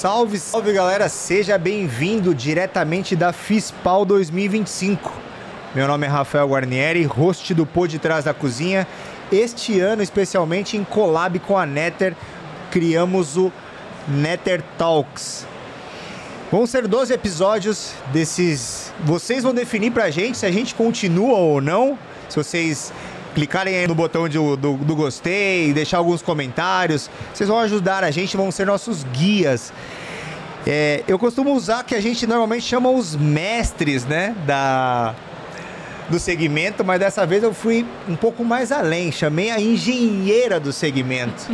Salve, salve galera, seja bem-vindo diretamente da FISPAL 2025. Meu nome é Rafael Guarnieri, host do Por Detrás da Cozinha. Este ano, especialmente em collab com a Netter, criamos o Netter Talks. Vão ser 12 episódios desses... Vocês vão definir pra gente se a gente continua ou não. Se vocês clicarem aí no botão do gostei, deixar alguns comentários, vocês vão ajudar a gente, vão ser nossos guias. Eu costumo usar que a gente normalmente chama os mestres, né, do segmento, mas dessa vez eu fui um pouco mais além, chamei a engenheira do segmento.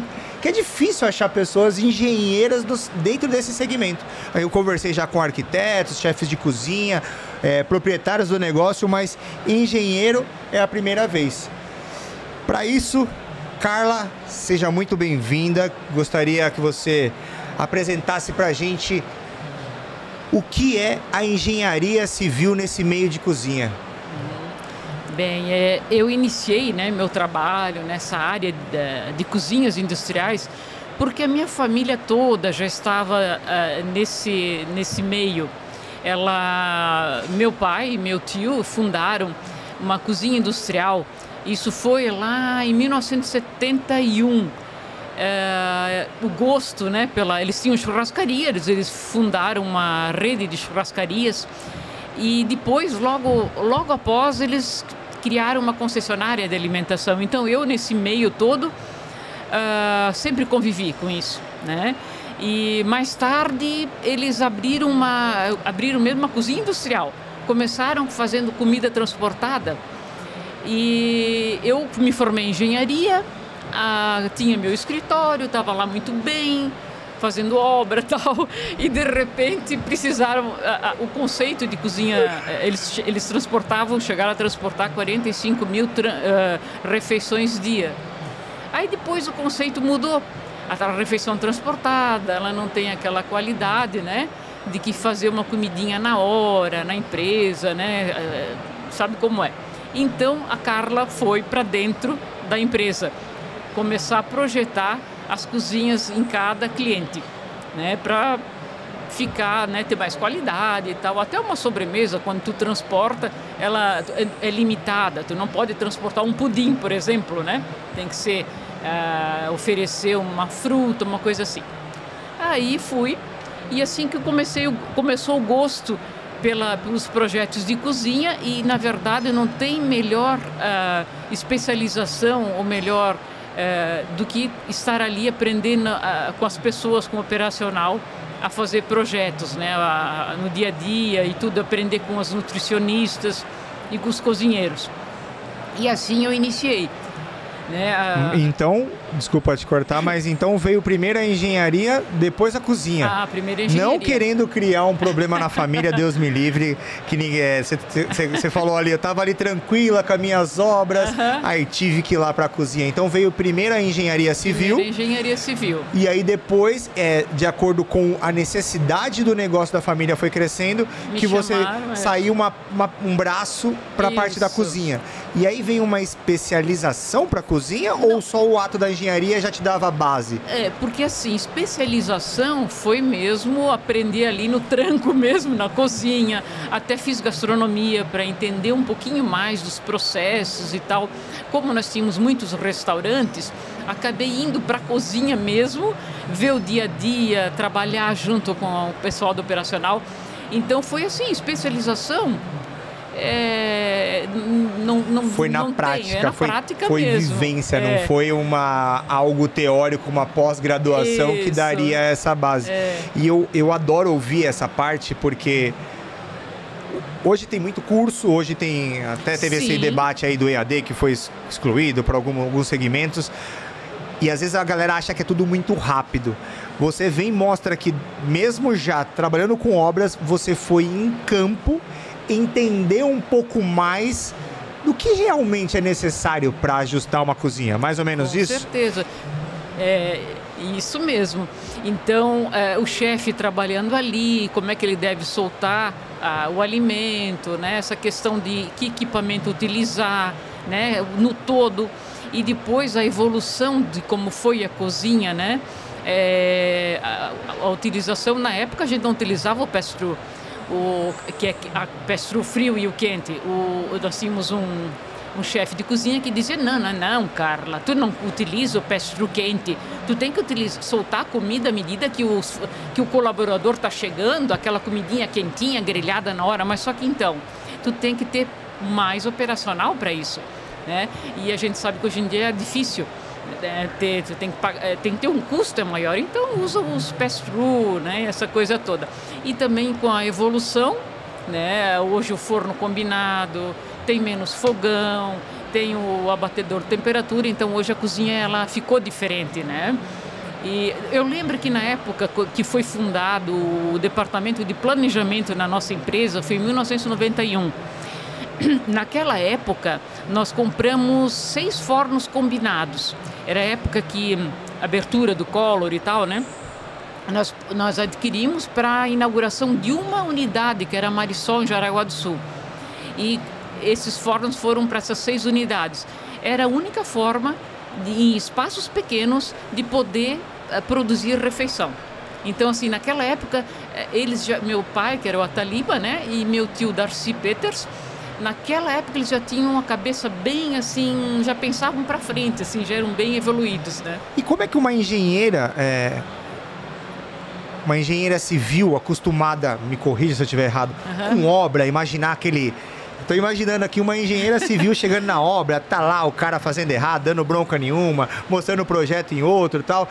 Que é difícil achar pessoas engenheiras dentro desse segmento. Aí eu conversei já com arquitetos, chefes de cozinha, proprietários do negócio, mas engenheiro é a primeira vez. Para isso, Carla, seja muito bem-vinda. Gostaria que você apresentasse para a gente o que é a engenharia civil nesse meio de cozinha. Bem, eu iniciei, né, meu trabalho nessa área de cozinhas industriais porque a minha família toda já estava nesse meio. Meu pai e meu tio fundaram uma cozinha industrial. Isso foi lá em 1971. O gosto, né, eles tinham churrascarias, eles fundaram uma rede de churrascarias e depois, logo após, eles criaram uma concessionária de alimentação. Então, eu, nesse meio todo, sempre convivi com isso, né? E mais tarde, eles abriram mesmo uma cozinha industrial. Começaram fazendo comida transportada. E eu me formei em engenharia, tinha meu escritório, estava lá muito bem, fazendo obra e tal, e de repente precisaram, o conceito de cozinha, eles chegaram a transportar 45 mil refeições dia. Aí depois o conceito mudou, a refeição transportada, ela não tem aquela qualidade, né, de que fazer uma comidinha na hora, na empresa, né, sabe como é. Então a Carla foi para dentro da empresa, começar a projetar as cozinhas em cada cliente, né, para ficar, né, ter mais qualidade e tal. Até uma sobremesa, quando tu transporta, ela é limitada. Tu não pode transportar um pudim, por exemplo, né? Tem que ser oferecer uma fruta, uma coisa assim. Aí fui, e assim que começou o gosto pelos projetos de cozinha, e na verdade não tem melhor especialização ou melhor do que estar ali aprendendo com as pessoas, com o operacional, a fazer projetos, né, no dia a dia e tudo, aprender com as nutricionistas e com os cozinheiros. E assim eu iniciei. Né, Então, desculpa te cortar, mas então veio primeiro a engenharia, depois a cozinha. Primeiro a engenharia. Não querendo criar um problema na família, Deus me livre, que ninguém... Você falou ali, eu estava ali tranquila com as minhas obras, aí tive que ir lá para a cozinha. Então veio primeiro a engenharia civil. Primeiro a engenharia civil. E aí depois, de acordo com a necessidade do negócio da família foi crescendo, você saiu um braço para a parte da cozinha. E aí vem uma especialização para a cozinha? Não. Ou só o ato da engenharia já te dava a base? Porque assim, especialização foi mesmo aprender ali no tranco mesmo, na cozinha. Até fiz gastronomia para entender um pouquinho mais dos processos e tal. Como nós tínhamos muitos restaurantes, acabei indo para a cozinha mesmo, ver o dia a dia, trabalhar junto com o pessoal do operacional. Então foi assim, especialização... não foi na prática, foi mesmo. Vivência, não foi algo teórico, uma pós-graduação que daria essa base. E eu adoro ouvir essa parte, porque hoje tem muito curso, hoje teve esse debate aí do EAD que foi excluído para alguns segmentos, e às vezes a galera acha que é tudo muito rápido. Você vem e mostra que mesmo já trabalhando com obras, você foi em campo entender um pouco mais do que realmente é necessário para ajustar uma cozinha. Mais ou menos isso? Com certeza. Isso mesmo. Então, o chefe trabalhando ali, como é que ele deve soltar o alimento, né? Essa questão de que equipamento utilizar, né? No todo. E depois a evolução de como foi a cozinha, né? utilização, na época a gente não utilizava o pass-through, que é a pass-through frio e o quente. Nós tínhamos um chefe de cozinha que dizia, não, Carla, tu não utiliza o pass-through quente, tu tem que soltar a comida à medida que o colaborador está chegando, aquela comidinha quentinha, grelhada na hora, mas só que então, tu tem que ter mais operacional para isso, né? E a gente sabe que hoje em dia é difícil, tem que ter um custo maior, então usa os pass-through, né? Essa coisa toda. E também com a evolução, né? Hoje o forno combinado, tem menos fogão, tem o abatedor de temperatura, então hoje a cozinha ela ficou diferente, né? E eu lembro que na época que foi fundado o departamento de planejamento na nossa empresa, foi em 1991. Naquela época, nós compramos 6 fornos combinados. Era a época que abertura do Collor e tal, né? Nós adquirimos para a inauguração de uma unidade, que era a Marisol, em Jaraguá do Sul. E esses fornos foram para essas 6 unidades. Era a única forma, em espaços pequenos, de poder produzir refeição. Então, assim, naquela época, meu pai, que era o Ataliba, né, e meu tio Darcy Peters, naquela época eles já tinham a cabeça bem, assim, já pensavam para frente, assim, já eram bem evoluídos, né? E como é que uma engenheira civil acostumada, me corrija se eu estiver errado, com obra, imaginar aquele... Estou imaginando aqui uma engenheira civil chegando na obra, tá lá o cara fazendo errado, dando bronca nenhuma, mostrando o projeto em outro e tal.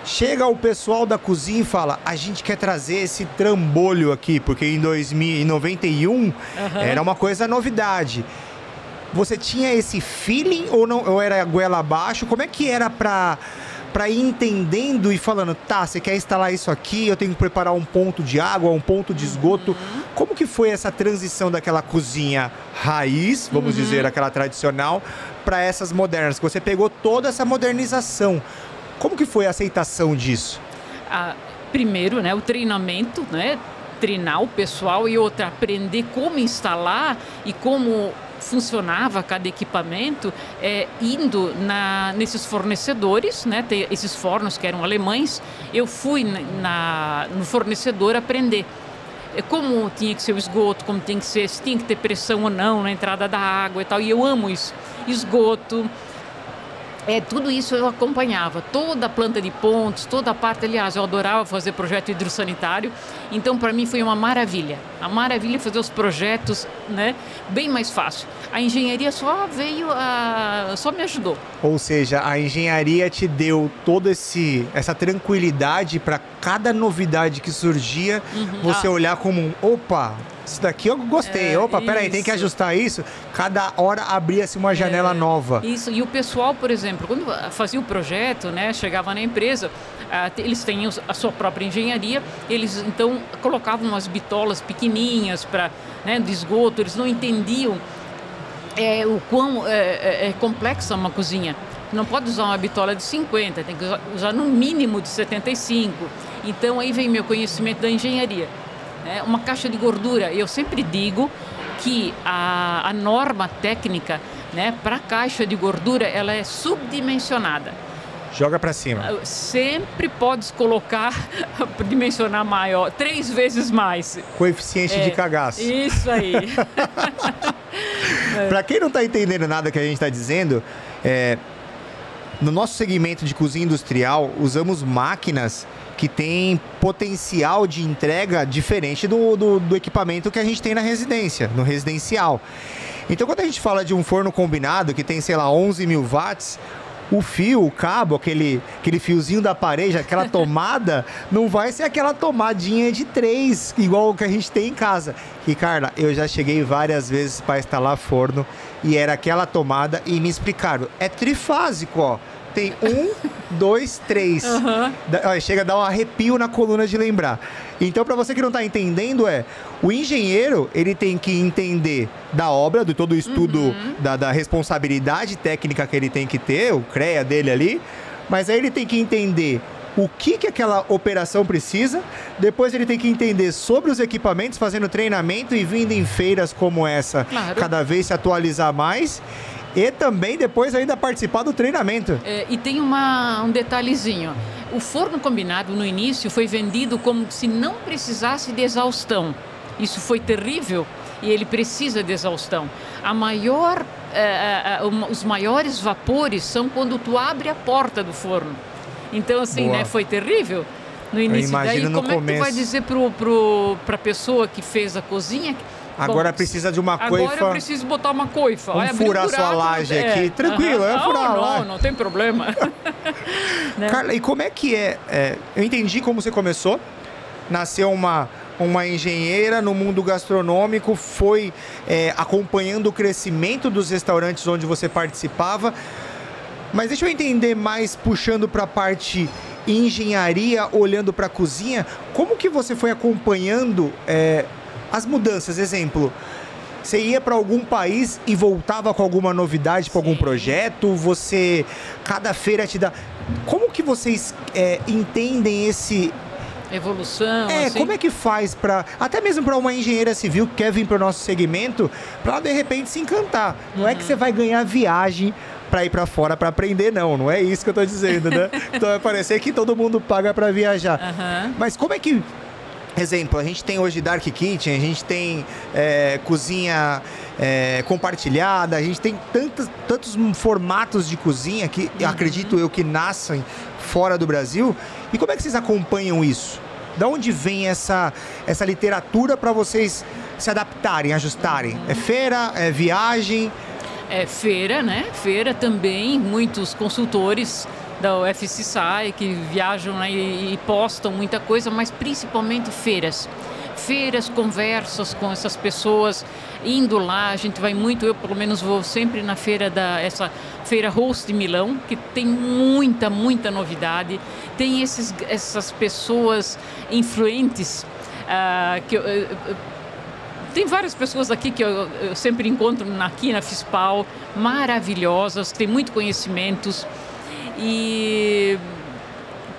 Chega o pessoal da cozinha e fala, a gente quer trazer esse trambolho aqui, porque em 91 era uma coisa novidade. Você tinha esse feeling ou não? Ou era goela abaixo? Como é que era para ir entendendo e falando, tá, você quer instalar isso aqui, eu tenho que preparar um ponto de água, um ponto de esgoto. Como que foi essa transição daquela cozinha raiz, vamos dizer, aquela tradicional, para essas modernas? Que você pegou toda essa modernização. Como que foi a aceitação disso? Primeiro, né, o treinamento, né, treinar o pessoal, e outra, aprender como instalar e como funcionava cada equipamento, indo nesses fornecedores, né, esses fornos que eram alemães. Eu fui no fornecedor aprender como tinha que ser o esgoto, como tinha que ser, se tinha que ter pressão ou não na entrada da água e tal, e eu amo isso. Esgoto, tudo isso eu acompanhava, toda a planta de pontos, toda a parte, aliás, eu adorava fazer projeto hidrossanitário, então para mim foi uma maravilha fazer os projetos, né, bem mais fácil. A engenharia só me ajudou. Ou seja, a engenharia te deu toda essa tranquilidade para cada novidade que surgia, você olhar como opa, isso daqui eu gostei, peraí, tem que ajustar isso. Cada hora abria-se uma janela nova. Isso, e o pessoal, por exemplo, quando fazia o projeto, né, chegava na empresa, eles têm a sua própria engenharia, eles então colocavam umas bitolas pequenininhas de esgoto, eles não entendiam o quão complexa uma cozinha. Não pode usar uma bitola de 50, tem que usar no mínimo de 75. Então aí vem meu conhecimento da engenharia. Uma caixa de gordura, eu sempre digo que a norma técnica, né, para caixa de gordura, ela é subdimensionada. Joga para cima. Sempre podes colocar, dimensionar maior, 3 vezes mais. Coeficiente de cagaço. Isso aí. Para quem não está entendendo nada que a gente está dizendo, no nosso segmento de cozinha industrial, usamos máquinas que têm potencial de entrega diferente do equipamento que a gente tem na residência, no residencial. Então, quando a gente fala de um forno combinado que tem, sei lá, 11.000 watts, o fio, o cabo, aquele fiozinho da parede, aquela tomada, não vai ser aquela tomadinha de 3, igual o que a gente tem em casa. E, Carla, eu já cheguei várias vezes para instalar forno e era aquela tomada e me explicaram, é trifásico, ó. Tem 1, 2, 3. Chega a dar um arrepio na coluna de lembrar. Então, para você que não está entendendo, o engenheiro, ele tem que entender da obra, de todo o estudo da responsabilidade técnica que ele tem que ter, o CREA dele ali, mas aí ele tem que entender o que aquela operação precisa, depois ele tem que entender sobre os equipamentos, fazendo treinamento e vindo em feiras como essa, cada vez se atualizar mais. E também depois ainda participar do treinamento. E tem um detalhezinho. O forno combinado, no início, foi vendido como se não precisasse de exaustão. Isso foi terrível e ele precisa de exaustão. Os maiores vapores são quando tu abre a porta do forno. Então, assim, né, foi terrível no início. Daí, como é que tu vai dizer para a pessoa que fez a cozinha... Agora precisa de uma coifa. Agora eu preciso botar uma coifa. Vamos furar sua laje aqui. Tranquilo, é furar a laje. Não tem problema. Né? Carla, e como é que eu entendi como você começou. Nasceu uma engenheira no mundo gastronômico, foi acompanhando o crescimento dos restaurantes onde você participava. Mas deixa eu entender mais, puxando para a parte engenharia, olhando para a cozinha. Como que você foi acompanhando... as mudanças, exemplo, você ia para algum país e voltava com alguma novidade, com algum projeto? Cada feira te dá... Como que vocês entendem esse... Evolução, assim? Como é que faz para... Até mesmo para uma engenheira civil que quer vir para o nosso segmento, para de repente se encantar. Não é que você vai ganhar viagem para ir para fora para aprender, não é isso que eu estou dizendo, né? Então vai parecer que todo mundo paga para viajar. Mas como é que... Exemplo, a gente tem hoje Dark Kitchen, a gente tem cozinha compartilhada, a gente tem tantos formatos de cozinha que acredito eu que nascem fora do Brasil. E como é que vocês acompanham isso? Da onde vem essa literatura para vocês se adaptarem, ajustarem? É feira, é viagem? É feira, né? Feira também, muitos consultores da UFCSAI que viajam, né, e postam muita coisa, mas principalmente feiras. Feiras, conversas com essas pessoas, indo lá, a gente vai muito, eu pelo menos vou sempre na essa feira Host de Milão, que tem muita novidade, tem essas pessoas influentes, tem várias pessoas aqui que eu sempre encontro aqui na FISPAL, maravilhosas, tem muito conhecimentos. E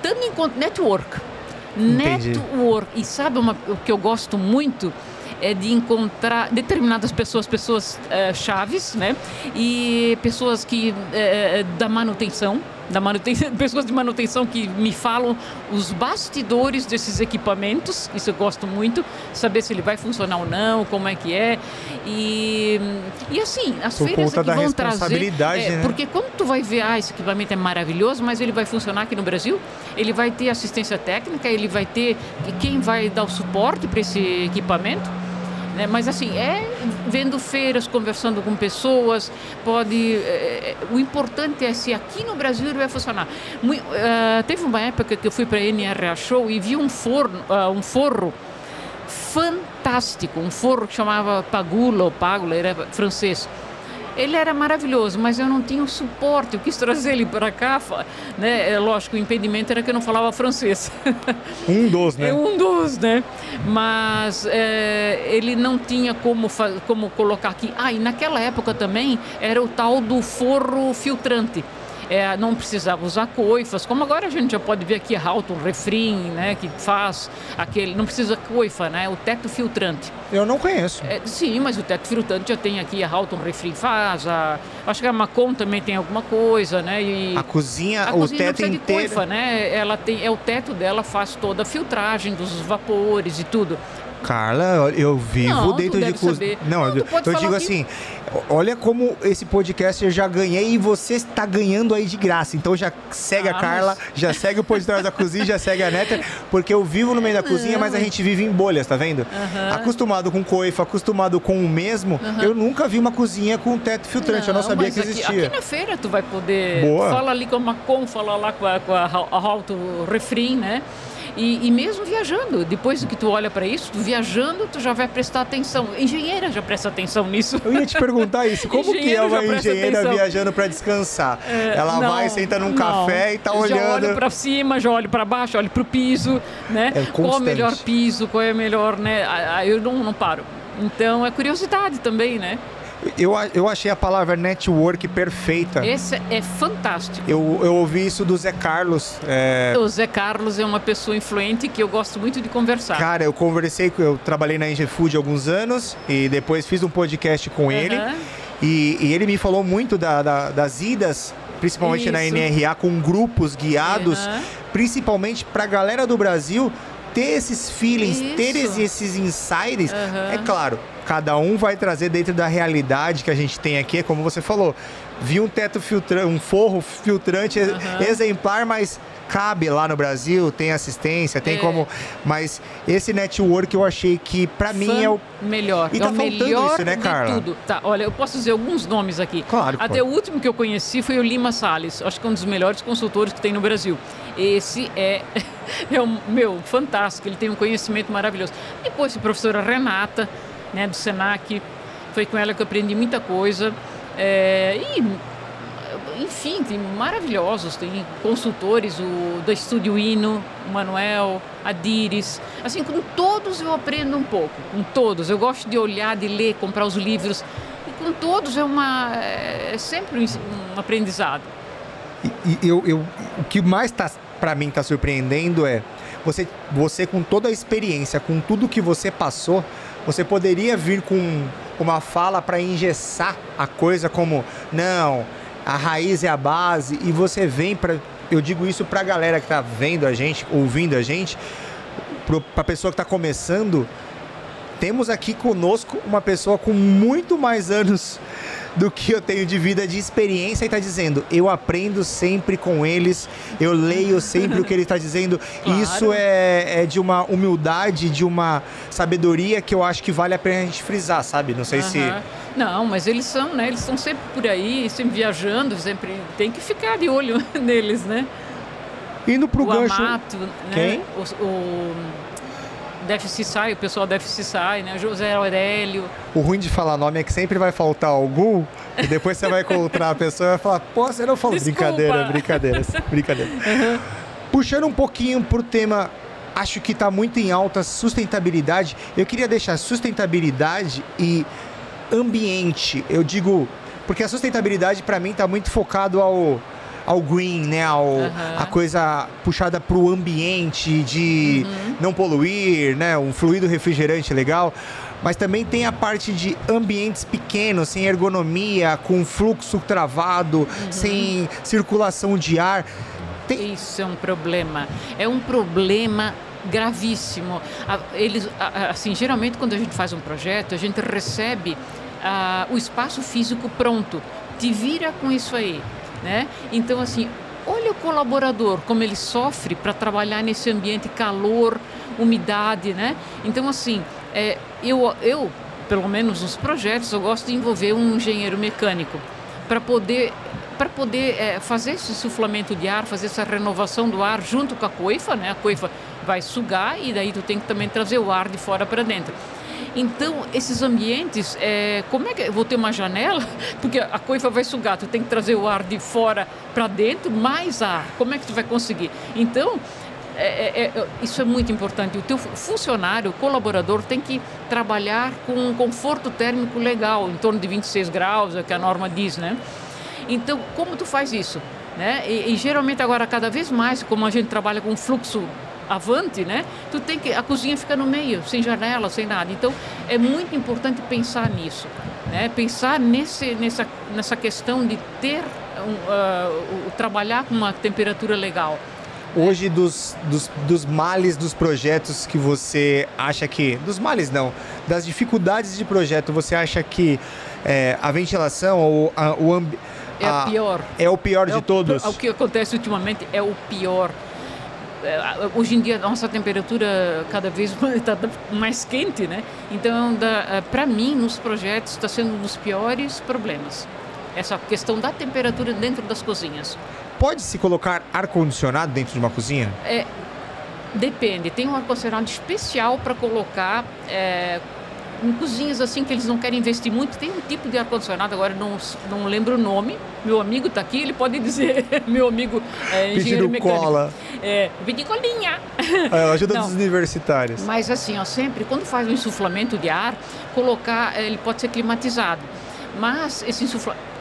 também encontro network. E sabe o que eu gosto muito? É de encontrar determinadas pessoas chaves, né? E pessoas da manutenção, pessoas de manutenção que me falam os bastidores desses equipamentos. Isso eu gosto muito, saber se ele vai funcionar ou não, como é que é. E assim, as feiras que vão trazer, né? Porque quando tu vai ver, esse equipamento é maravilhoso, mas ele vai funcionar aqui no Brasil, ele vai ter assistência técnica, ele vai ter quem vai dar o suporte para esse equipamento. Mas assim, vendo feiras, conversando com pessoas, o importante é se aqui no Brasil ele vai funcionar. Teve uma época que eu fui para a NRA Show e vi um forro fantástico, um forro que chamava Pagula, era francês. Ele era maravilhoso, mas eu não tinha o suporte. Eu quis trazer ele para cá, né? Lógico, o impedimento era que eu não falava francês. Um dos, né? Mas ele não tinha como colocar aqui. E naquela época também era o tal do forro filtrante. Não precisava usar coifas, como agora a gente já pode ver aqui a Halton Refrim, né, que faz aquele, não precisa coifa, né, o teto filtrante. Eu não conheço. Sim, mas o teto filtrante já tem aqui, a Halton Refrim faz, acho que a Macon também tem alguma coisa, né. E a cozinha o teto não inteiro. De coifa, né, o teto dela faz toda a filtragem dos vapores e tudo. Carla, eu vivo dentro de cozinha. Não, eu digo assim, olha como esse podcast eu já ganhei e você está ganhando aí de graça. Então já segue a Carla, já segue o Por Trás da Cozinha, já segue a Neta, porque eu vivo no meio da cozinha, mas a gente vive em bolhas, tá vendo? Acostumado com coifa, acostumado com o mesmo, eu nunca vi uma cozinha com teto filtrante, eu não sabia que existia. Aqui na feira tu vai poder, Boa. Fala ali com a Macon, fala lá com a Halton Refrim, né? E mesmo viajando, depois que tu olha para isso, viajando, tu já vai prestar atenção. Engenheira já presta atenção nisso. Eu ia te perguntar isso. Como que é uma engenheira viajando para descansar? Ela vai, senta num café e tá olhando. Já olho para cima, já olho para baixo, olho para o piso, né? Qual é o melhor piso, qual é o melhor, né? Eu não paro. Então é curiosidade também, né? Eu achei a palavra network perfeita. Esse é fantástico. Eu ouvi isso do Zé Carlos. O Zé Carlos é uma pessoa influente que eu gosto muito de conversar. Cara, eu trabalhei na Engie Food há alguns anos e depois fiz um podcast com ele. E ele me falou muito das idas principalmente na NRA, com grupos guiados, principalmente para a galera do Brasil ter esses feelings, ter esses insights. É claro, cada um vai trazer dentro da realidade que a gente tem aqui, como você falou. Vi um teto filtrante, um forro filtrante exemplar, mas cabe lá no Brasil, tem assistência, tem como... Mas esse network eu achei que, pra mim, é o melhor. E tá faltando isso, né, Carla? Tudo. Tá, olha, eu posso dizer alguns nomes aqui. Claro. Até o último que eu conheci foi o Lima Salles. Acho que é um dos melhores consultores que tem no Brasil. Esse é fantástico. Ele tem um conhecimento maravilhoso. Depois a professora Renata, né, do Senac. Foi com ela que eu aprendi muita coisa. Enfim, tem maravilhosos, tem consultores, do Estúdio Hino, o Manuel, a Diris. Assim, com todos eu aprendo um pouco, com todos. Eu gosto de olhar, de ler, comprar os livros. E com todos é sempre um aprendizado. O que mais para mim está surpreendendo é você com toda a experiência, com tudo que você passou, você poderia vir com uma fala para engessar a coisa como, não, a raiz é a base, e você vem para... Eu digo isso para a galera que está vendo a gente, ouvindo a gente, para a pessoa que está começando. Temos aqui conosco uma pessoa com muito mais anos do que eu tenho de vida, de experiência, e está dizendo, eu aprendo sempre com eles, eu leio sempre o que ele está dizendo. Claro. Isso é de uma humildade, de uma sabedoria que eu acho que vale a pena a gente frisar, sabe? Não sei se... Não, mas eles são, né? Eles estão sempre por aí, sempre viajando, sempre tem que ficar de olho neles, né? Indo pro gancho... Amato, né? Quem? O DFCSAI, o pessoal da DFCSAI, né? José Aurélio. O ruim de falar nome é que sempre vai faltar algum, e depois você vai encontrar a pessoa e vai falar, pô, você não falou. Desculpa. Brincadeira. Puxando um pouquinho pro tema, acho que está muito em alta, sustentabilidade. Eu queria deixar sustentabilidade e ambiente. Eu digo, porque a sustentabilidade para mim está muito focado ao green, né? A coisa puxada para o ambiente, de não poluir, né? Um fluido refrigerante legal. Mas também tem a parte de ambientes pequenos, sem ergonomia, com fluxo travado, sem circulação de ar. Isso é um problema. É um problema gravíssimo. Assim, geralmente quando a gente faz um projeto, a gente recebe o espaço físico pronto. Te vira com isso aí, né? Então, assim, olha o colaborador, como ele sofre para trabalhar nesse ambiente, calor, umidade, né? Então, assim, eu, pelo menos nos projetos, eu gosto de envolver um engenheiro mecânico para poder fazer esse insuflamento de ar, fazer essa renovação do ar junto com a coifa, né? A coifa vai sugar e daí tu tem que também trazer o ar de fora para dentro. Então, esses ambientes, como é que eu vou ter uma janela? Porque a coifa vai sugar, tu tem que trazer o ar de fora para dentro, mais ar. Como é que tu vai conseguir? Então, isso é muito importante. O teu funcionário, o colaborador, tem que trabalhar com um conforto térmico legal, em torno de 26 graus, é o que a norma diz, né? Então, como tu faz isso? Né? E geralmente agora, cada vez mais, como a gente trabalha com fluxo avante, né? A cozinha fica no meio, sem janela, sem nada. Então, é muito importante pensar nisso, né? Pensar nessa questão de ter, trabalhar com uma temperatura legal. Hoje, dos males dos projetos que você acha que... Dos males não, das dificuldades de projeto, você acha que a ventilação ou é a pior. É o pior de todos? O que acontece ultimamente é o pior. Hoje em dia, a nossa temperatura cada vez está mais quente, né? Então, para mim, nos projetos, está sendo um dos piores problemas. Essa questão da temperatura dentro das cozinhas. Pode-se colocar ar-condicionado dentro de uma cozinha? Depende. Tem um ar-condicionado especial para colocar em cozinhas assim que eles não querem investir muito. Tem um tipo de ar-condicionado, agora não lembro o nome. Meu amigo está aqui, ele pode dizer. Meu amigo engenheiro mecânico. Cola. Pedir colinha. Ajuda dos universitários. Mas assim, sempre, quando faz um insuflamento de ar, ele pode ser climatizado. Mas esse insuflamento...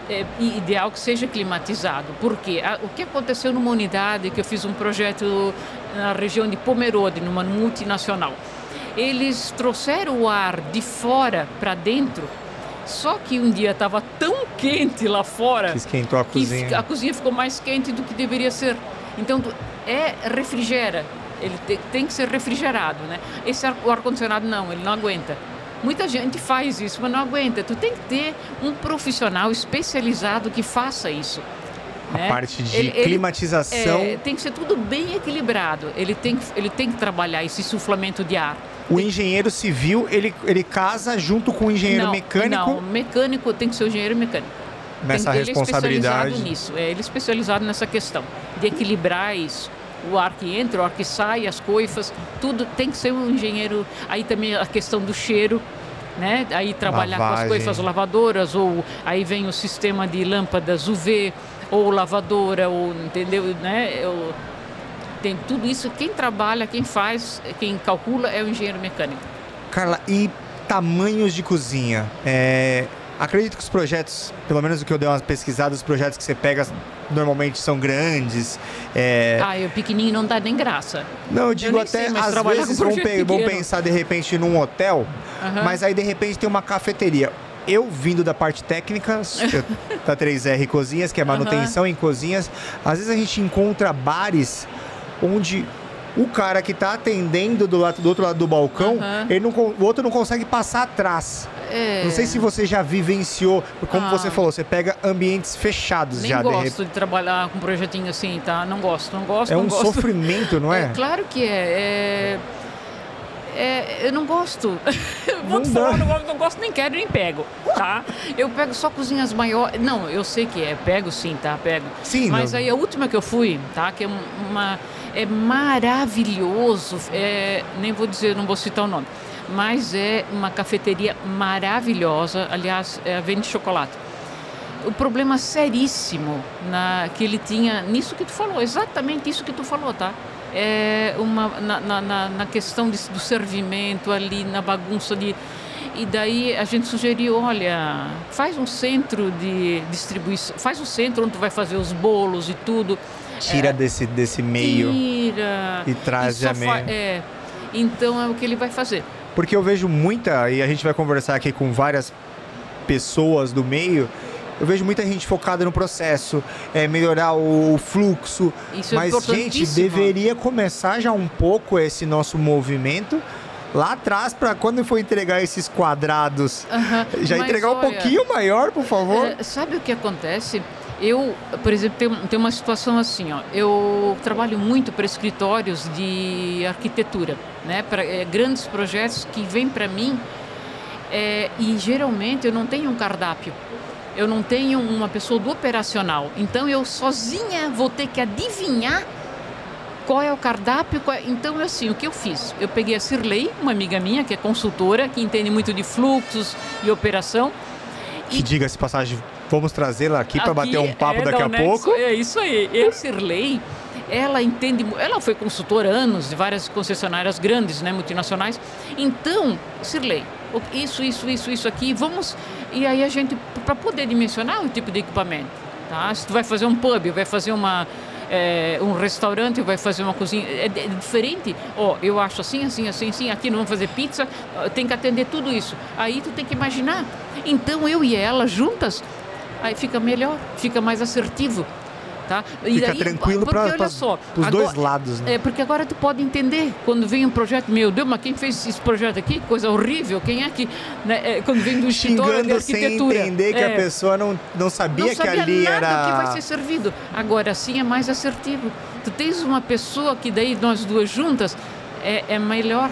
É ideal que seja climatizado, porque o que aconteceu numa unidade que eu fiz um projeto na região de Pomerode, numa multinacional, eles trouxeram o ar de fora para dentro Só que um dia estava tão quente lá fora Que esquentou a cozinha. que a cozinha ficou mais quente do que deveria ser. Então, refrigera. Ele tem que ser refrigerado, né? O ar-condicionado não, ele não aguenta. Muita gente faz isso, mas não aguenta. Tu tem que ter um profissional especializado que faça isso. A parte de climatização. Tem que ser tudo bem equilibrado. Ele tem que trabalhar esse insuflamento de ar. O engenheiro civil, ele casa junto com o engenheiro mecânico? Não, o mecânico tem que ser o engenheiro mecânico. Nessa responsabilidade. Ele é especializado nisso. Ele é especializado nessa questão de equilibrar isso. O ar que entra, o ar que sai, as coifas, tudo tem que ser um engenheiro. Aí também a questão do cheiro, né? Aí trabalhar com as coifas lavadoras, ou aí vem o sistema de lâmpadas UV, ou lavadora, ou, entendeu, né? Tem tudo isso. Quem trabalha, quem faz, quem calcula é o engenheiro mecânico. Carla, e tamanhos de cozinha? Acredito que os projetos, pelo menos o que eu dei umas pesquisadas, os projetos que você pega normalmente são grandes. O pequenininho não dá nem graça. Não, eu digo até, às vezes vão pensar de repente num hotel, mas aí de repente tem uma cafeteria. Eu, vindo da parte técnica, da 3R Cozinhas, que é manutenção em cozinhas, às vezes a gente encontra bares onde o cara que está atendendo do outro lado do balcão, o outro não consegue passar atrás. Não sei se você já vivenciou, como você falou, você pega ambientes fechados. Nem gosto de trabalhar com um projetinho assim, tá? Não gosto. É um sofrimento, não é? Claro que é. Eu não gosto. Vou te falar, não gosto, nem quero, nem pego, tá? Eu pego só cozinhas maiores. Não, eu sei que pego sim, tá? Pego. Sim. Mas aí a última que eu fui, tá? Que é maravilhoso. Nem vou dizer, não vou citar o nome. Mas é uma cafeteria maravilhosa. Aliás, vende chocolate. O problema seríssimo que ele tinha nisso que tu falou, exatamente isso que tu falou, tá? Na questão do servimento ali, na bagunça de... E daí a gente sugeriu, olha, faz um centro de distribuição, faz um centro onde tu vai fazer os bolos e tudo. Tira desse meio. Tira. E traz de meio. Então é o que ele vai fazer. Porque eu vejo e a gente vai conversar aqui com várias pessoas do meio, eu vejo muita gente focada no processo, melhorar o fluxo. Isso mas, gente, deveria começar já um pouco esse nosso movimento lá atrás, para quando for entregar esses quadrados, já entregar um pouquinho maior, por favor. Sabe o que acontece? Eu, por exemplo, tem uma situação assim, ó. Eu trabalho muito para escritórios de arquitetura, né? Para grandes projetos que vêm para mim, e geralmente eu não tenho um cardápio. Eu não tenho uma pessoa do operacional. Então, eu sozinha vou ter que adivinhar qual é o cardápio. Então, assim, o que eu fiz? Eu peguei a Cirlei, uma amiga minha, que é consultora, que entende muito de fluxos e operação. Que diga-se passagem, vamos trazê-la aqui para bater um papo daqui a pouco. É isso aí. E a Cirlei, ela entende... Ela foi consultora há anos de várias concessionárias grandes, né, multinacionais. Então, Cirlei, isso aqui, vamos... E aí a gente, para poder dimensionar o tipo de equipamento, tá? Se tu vai fazer um pub, vai fazer um restaurante, vai fazer uma cozinha, é diferente. Eu acho assim, aqui não vamos fazer pizza, tem que atender tudo isso. Aí tu tem que imaginar. Então eu e ela juntas, aí fica melhor, fica mais assertivo. Tá? Fica tranquilo para os dois lados, né? Porque agora tu pode entender quando vem um projeto, meu Deus, mas quem fez esse projeto aqui? Coisa horrível, quem é que... Né, quando vem do escritório de arquitetura. Sem entender que a pessoa não sabia que ali nada era... que vai ser servido. Agora sim é mais assertivo. Tu tens uma pessoa que daí nós duas juntas é melhor.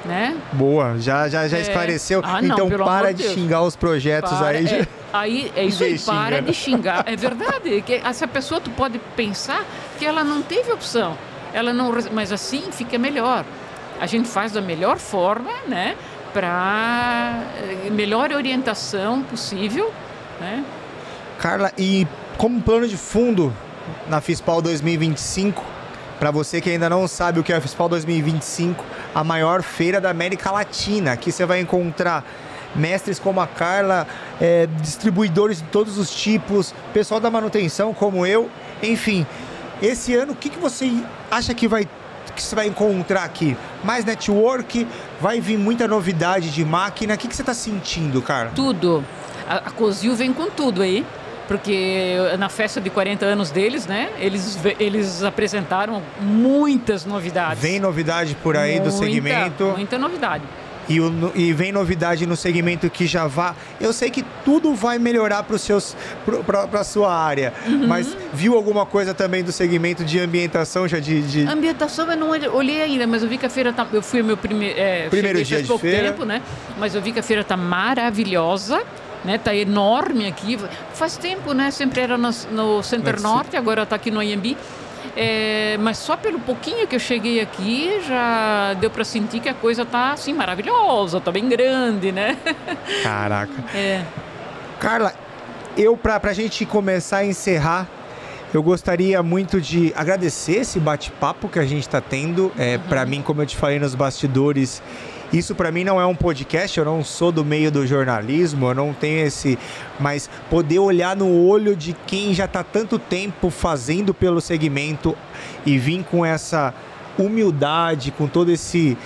Né? Boa, já esclareceu. Então para de xingar os projetos aí. Aí é isso aí, para de xingar. É verdade. Que essa pessoa tu pode pensar que ela não teve opção. Mas assim fica melhor. A gente faz da melhor forma, né? Para melhor orientação possível, né? Carla, e como plano de fundo na FISPAL 2025, para você que ainda não sabe o que é a FISPAL 2025, a maior feira da América Latina. Aqui você vai encontrar mestres como a Carla, distribuidores de todos os tipos, pessoal da manutenção como eu. Enfim, esse ano, o que você acha que vai que você vai encontrar aqui? Mais network? Vai vir muita novidade de máquina? O que você está sentindo, cara? Tudo. A Cozil vem com tudo aí. Porque na festa de 40 anos deles, né? Eles apresentaram muitas novidades. Vem novidade por aí do segmento? Muita novidade. E vem novidade no segmento que já vai... Eu sei que tudo vai melhorar para a sua área, mas viu alguma coisa também do segmento de ambientação já de... Ambientação eu não olhei ainda, mas eu vi que a feira tá... Eu fui meu primeiro dia de feira. Tempo, né? Mas eu vi que a feira tá maravilhosa. Né, tá enorme aqui. Faz tempo, né? Sempre era no Center Norte, agora tá aqui no AMB. Mas só pelo pouquinho que eu cheguei aqui, já deu para sentir que a coisa tá assim maravilhosa, tá bem grande, né? Caraca. Carla, pra gente começar a encerrar, eu gostaria muito de agradecer esse bate-papo que a gente está tendo. Para mim, como eu te falei nos bastidores, isso para mim não é um podcast, eu não sou do meio do jornalismo, eu não tenho esse... Mas poder olhar no olho de quem já está tanto tempo fazendo pelo segmento e vir com essa humildade, com todo esse...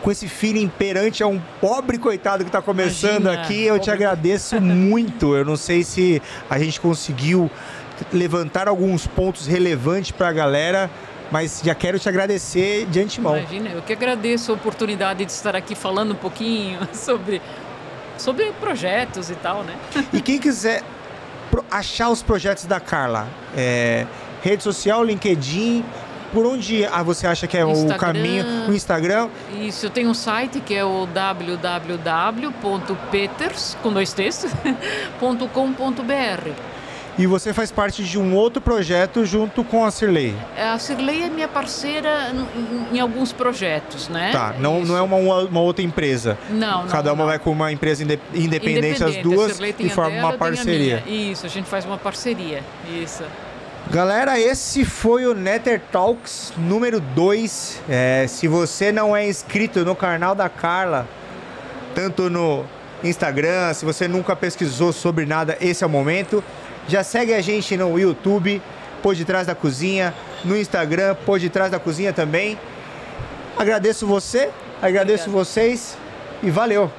Com esse feeling perante a um pobre coitado que está começando aqui, eu te agradeço muito. Eu não sei se a gente conseguiu levantar alguns pontos relevantes para a galera, mas já quero te agradecer de antemão. Imagina, eu que agradeço a oportunidade de estar aqui falando um pouquinho sobre projetos e tal, né? E quem quiser achar os projetos da Carla, rede social, LinkedIn, por onde você acha que é Instagram, o caminho? No Instagram? Isso, eu tenho um site que é o www.peters.com.br. E você faz parte de um outro projeto junto com a Cirlei? A Cirlei é minha parceira em alguns projetos, né? Tá, não é uma outra empresa. Não. Cada uma vai com uma empresa independente as duas e forma uma parceria. Isso, a gente faz uma parceria. Isso. Galera, esse foi o Nether Talks número 2. Se você não é inscrito no canal da Carla, tanto no Instagram, se você nunca pesquisou sobre nada, esse é o momento. Já segue a gente no YouTube, Por Detrás da Cozinha, no Instagram, Por Detrás da Cozinha também. Agradeço você, agradeço vocês e valeu!